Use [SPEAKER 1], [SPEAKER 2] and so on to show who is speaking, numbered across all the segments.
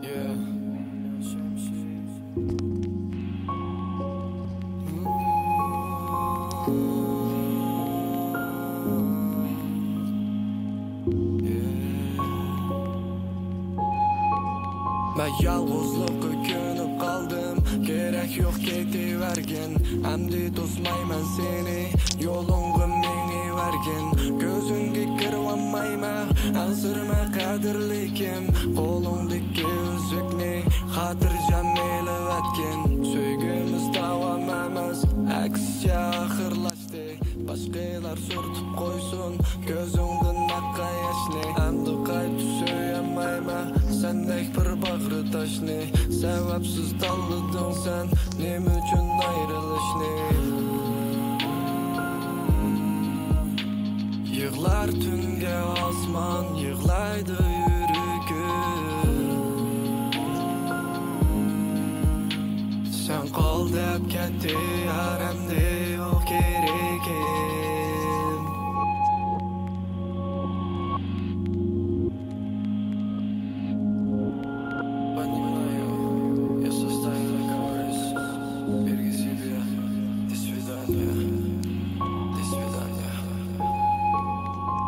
[SPEAKER 1] Yeah. Ben yalğızlıqqa könüp qaldım. Gerek yo'q ketivergin. Amdi to'smayman seni. Yo'lingga meni vergin. Ko'zingga kirolmayman. Asirma qadrlikim. Qo'lingdagi uzukni xotirjam elvatgin. Söygimiz davom emas, aksiya oxirlashdi. Başqalar surtib qo'ysin ko'zingdan naqqa yoshni. Amdi qaytib söylemayman sendek bir bag'ri toshni. Sababsiz tanlading sen nima uchun ayrılışni. Yığlar tunga osmon, yig'laydi yuragim. Sen qol deb ketdi yaramda yo'q keragim. Понимаю, я составил разговор. Береги себя. До свидания. До свидания.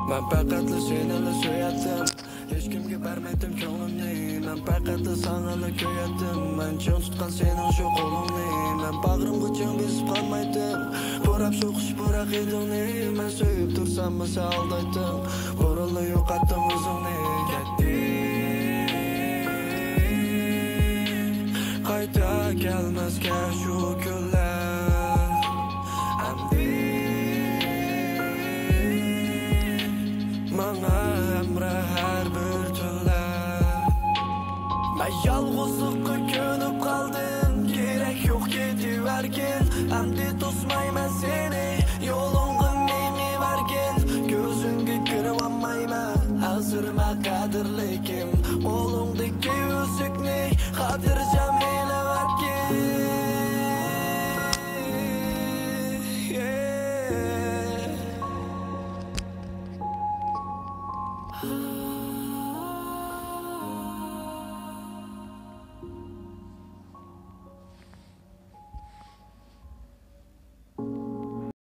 [SPEAKER 1] Ben faqatla senini so'yatdim. Hech kimga bermaydim ko'nglimni. Men faqatla sanani ko'yatdim. Men jon tutgan sening shu qo'lingni. Men bag'rimga jon besib qolmaydim. Borab so'qish bo'rak edingni. Men so'yib tursam sen aldaydim. Bo'rilla yo'qotdim o'zingni. Qayta kelmasga shu kunlar. Amdi Mana emre her bir tunlar. Ben yalğızlıqqa könüp qaldım. Gerek yo'q ketivergin. Amdi to'smayman seni. Yo'lingga meni vergin. Ko'zingga kirolmayman. Asirma qadrlikim.